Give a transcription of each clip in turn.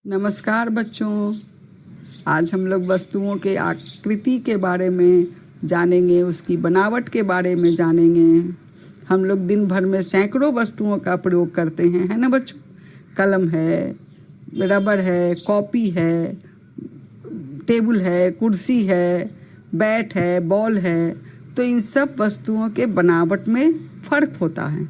नमस्कार बच्चों, आज हम लोग वस्तुओं के आकृति के बारे में जानेंगे, उसकी बनावट के बारे में जानेंगे। हम लोग दिन भर में सैकड़ों वस्तुओं का प्रयोग करते हैं, है ना बच्चों। कलम है, रबर है, कॉपी है, टेबल है, कुर्सी है, बैट है, बॉल है। तो इन सब वस्तुओं के बनावट में फ़र्क होता है।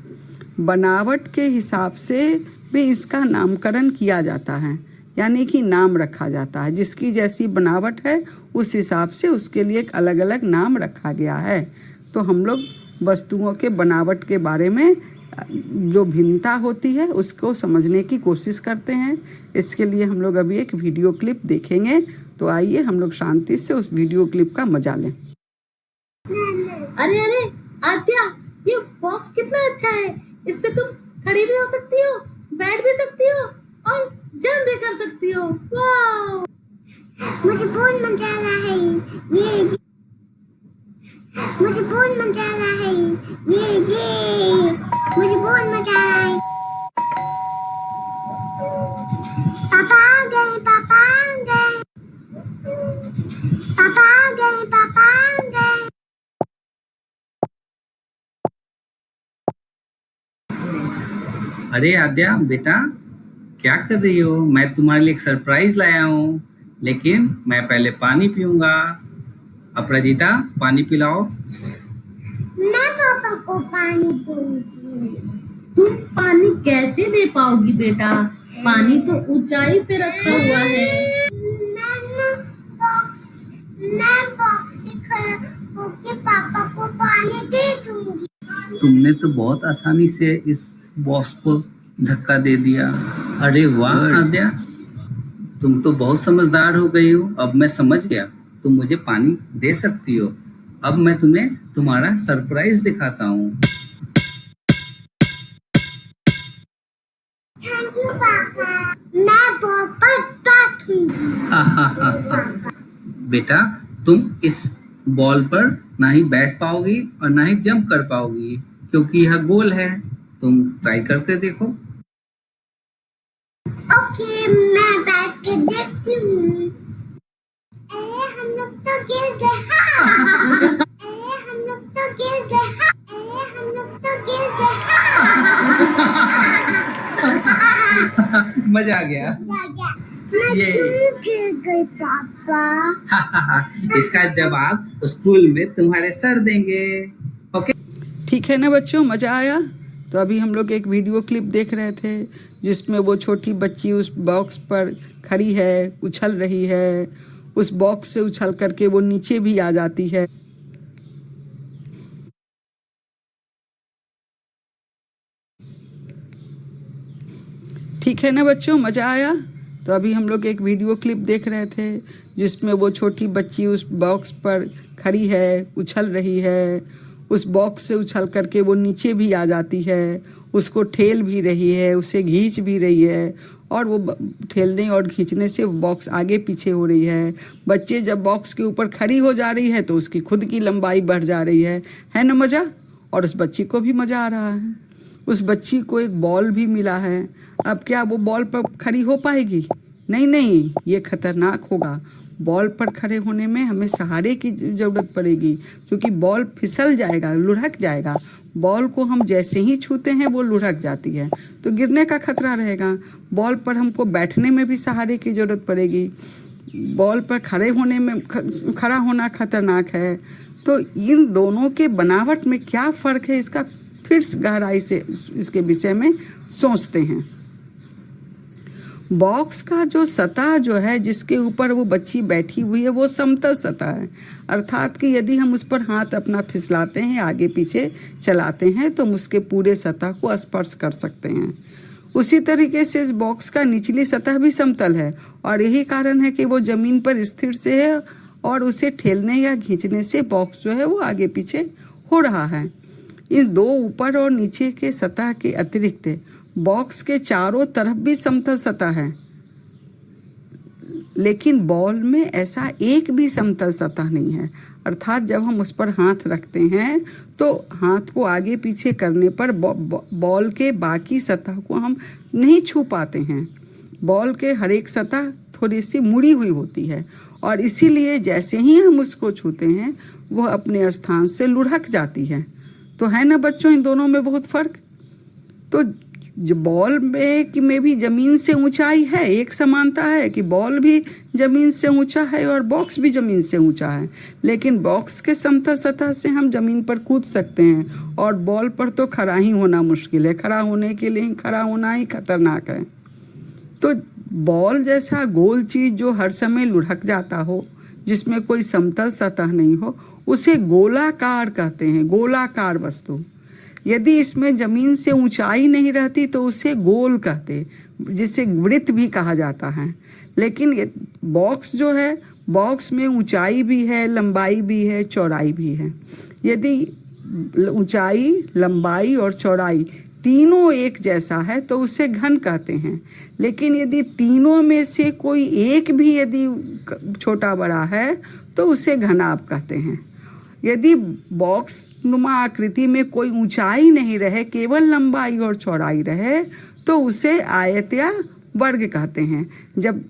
बनावट के हिसाब से भी इसका नामकरण किया जाता है, यानी कि नाम रखा जाता है। जिसकी जैसी बनावट है उस हिसाब से उसके लिए एक अलग अलग नाम रखा गया है। तो हम लोग वस्तुओं के बनावट के बारे में जो भिन्नता होती है उसको समझने की कोशिश करते हैं। इसके लिए हम लोग अभी एक वीडियो क्लिप देखेंगे। तो आइए हम लोग शांति से उस वीडियो क्लिप का मजा लें। अरे अरे आद्या, ये बॉक्स कितना अच्छा है। इस पे तुम खड़ी भी हो सकती हो, बैठ भी सकती हो और जंप भी कर सकती हो। वाह, मुझे बहुत मजा आ रहा है। मुझे बहुत मजा आ रहा है। मुझे बहुत मजा आ रहा है। पापा आ गए, पापा आ गए, पापा आ गए, पापा आ गए। अरे आद्या बेटा, क्या कर रही हो? मैं तुम्हारे लिए एक सरप्राइज लाया हूँ, लेकिन मैं पहले पानी पीऊंगा। अपराजिता, पानी पिलाओ। मैं पापा को पानी दूंगी। तुम पानी कैसे दे पाओगी बेटा? पानी तो ऊंचाई पे रखा हुआ है। मैं बॉक्स से खड़ा होके पापा को पानी दे दूंगी। तुमने तो बहुत आसानी से इस बॉक्स को धक्का दे दिया। अरे वाह आद्या, तुम तो बहुत समझदार हो गई हो। अब मैं समझ गया, तुम मुझे पानी दे सकती हो। अब मैं तुम्हें तुम्हारा सरप्राइज दिखाता हूँ। थैंक यू पापा, मैं बॉल पर बैठूंगी। बेटा, तुम इस बॉल पर ना ही बैठ पाओगी और ना ही जंप कर पाओगी, क्योंकि यह गोल है। तुम ट्राई करके देखो। ओके, मैं बैठ के देखती हूँ। हम लोग तो गिर गए। हम लोग तो गिर गए। हम लोग तो गिर गए। मजा आ गया। मैं क्यों गिर गई पापा? इसका जवाब स्कूल में तुम्हारे सर देंगे। ओके, ठीक है ना बच्चों, मज़ा आया? तो अभी हम लोग एक वीडियो क्लिप देख रहे थे जिसमें वो छोटी बच्ची उस बॉक्स पर खड़ी है, उछल रही है। उस बॉक्स से उछल करके वो नीचे भी आ जाती है। ठीक है ना बच्चों, मज़ा आया? तो अभी हम लोग एक वीडियो क्लिप देख रहे थे जिसमें वो छोटी बच्ची उस बॉक्स पर खड़ी है, उछल रही है। उस बॉक्स से उछल करके वो नीचे भी आ जाती है, उसको ठेल भी रही है, उसे खींच भी रही है, और वो ठेलने और खींचने से बॉक्स आगे पीछे हो रही है। बच्चे जब बॉक्स के ऊपर खड़ी हो जा रही है तो उसकी खुद की लंबाई बढ़ जा रही है ना मज़ा? और उस बच्ची को भी मज़ा आ रहा है। उस बच्ची को एक बॉल भी मिला है। अब क्या वो बॉल पर खड़ी हो पाएगी? नहीं, ये खतरनाक होगा। बॉल पर खड़े होने में हमें सहारे की ज़रूरत पड़ेगी, क्योंकि बॉल फिसल जाएगा, लुढ़क जाएगा। बॉल को हम जैसे ही छूते हैं वो लुढ़क जाती है, तो गिरने का खतरा रहेगा। बॉल पर हमको बैठने में भी सहारे की ज़रूरत पड़ेगी। बॉल पर खड़ा होना खतरनाक है। तो इन दोनों के बनावट में क्या फ़र्क है, इसका फिर गहराई से इसके विषय में सोचते हैं। बॉक्स का जो सतह जो है जिसके ऊपर वो बच्ची बैठी हुई है वो समतल सतह है, अर्थात कि यदि हम उस पर हाथ अपना फिसलाते हैं, आगे पीछे चलाते हैं, तो हम उसके पूरे सतह को स्पर्श कर सकते हैं। उसी तरीके से इस बॉक्स का निचली सतह भी समतल है, और यही कारण है कि वो ज़मीन पर स्थिर से है, और उसे ठेलने या खींचने से बॉक्स जो है वो आगे पीछे हो रहा है। इन दो ऊपर और नीचे के सतह के अतिरिक्त बॉक्स के चारों तरफ भी समतल सतह है, लेकिन बॉल में ऐसा एक भी समतल सतह नहीं है। अर्थात जब हम उस पर हाथ रखते हैं तो हाथ को आगे पीछे करने पर बॉल के बाकी सतह को हम नहीं छू पाते हैं। बॉल के हर एक सतह थोड़ी सी मुड़ी हुई होती है और इसीलिए जैसे ही हम उसको छूते हैं वो अपने स्थान से लुढ़क जाती है। तो है ना बच्चों इन दोनों में बहुत फर्क। तो जो बॉल में भी ज़मीन से ऊंचाई है, एक समानता है कि बॉल भी ज़मीन से ऊंचा है और बॉक्स भी ज़मीन से ऊंचा है, लेकिन बॉक्स के समतल सतह से हम ज़मीन पर कूद सकते हैं और बॉल पर तो खड़ा ही होना मुश्किल है। खड़ा होने के लिए खड़ा होना ही खतरनाक है। तो बॉल जैसा गोल चीज़ जो हर समय लुढ़क जाता हो, जिसमें कोई समतल सतह नहीं हो, उसे गोलाकार कहते हैं, गोलाकार वस्तु। यदि इसमें ज़मीन से ऊंचाई नहीं रहती तो उसे गोल कहते, जिसे वृत्त भी कहा जाता है। लेकिन बॉक्स जो है, बॉक्स में ऊंचाई भी है, लंबाई भी है, चौड़ाई भी है। यदि ऊंचाई, लंबाई और चौड़ाई तीनों एक जैसा है तो उसे घन कहते हैं। लेकिन यदि तीनों में से कोई एक भी यदि छोटा बड़ा है तो उसे घनाभ कहते हैं। यदि बॉक्स नुमा आकृति में कोई ऊंचाई नहीं रहे, केवल लंबाई और चौड़ाई रहे, तो उसे आयत या वर्ग कहते हैं। जब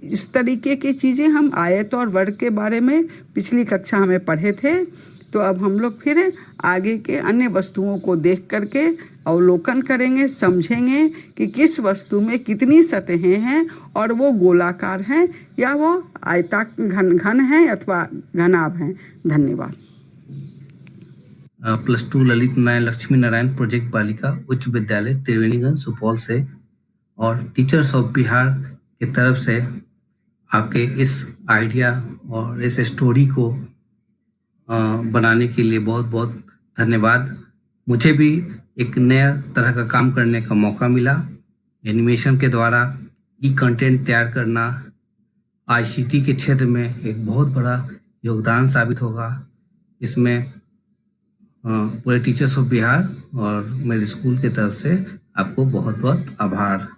इस तरीके की चीज़ें हम आयत और वर्ग के बारे में पिछली कक्षा में पढ़े थे, तो अब हम लोग फिर आगे के अन्य वस्तुओं को देख करके अवलोकन करेंगे, समझेंगे कि किस वस्तु में कितनी सतहें हैं और वो गोलाकार हैं या वो घन हैं अथवा घनाभ हैं। धन्यवाद। +2 ललित नारायण लक्ष्मी नारायण प्रोजेक्ट बालिका उच्च विद्यालय त्रिवेणीगंज सुपौल से और टीचर्स ऑफ बिहार की तरफ से आपके इस आइडिया और इस स्टोरी को बनाने के लिए बहुत बहुत धन्यवाद। मुझे भी एक नया तरह का काम करने का मौका मिला। एनिमेशन के द्वारा कंटेंट तैयार करना ICT के क्षेत्र में एक बहुत बड़ा योगदान साबित होगा। इसमें पूरे टीचर्स ऑफ बिहार और मेरे स्कूल की तरफ से आपको बहुत बहुत आभार।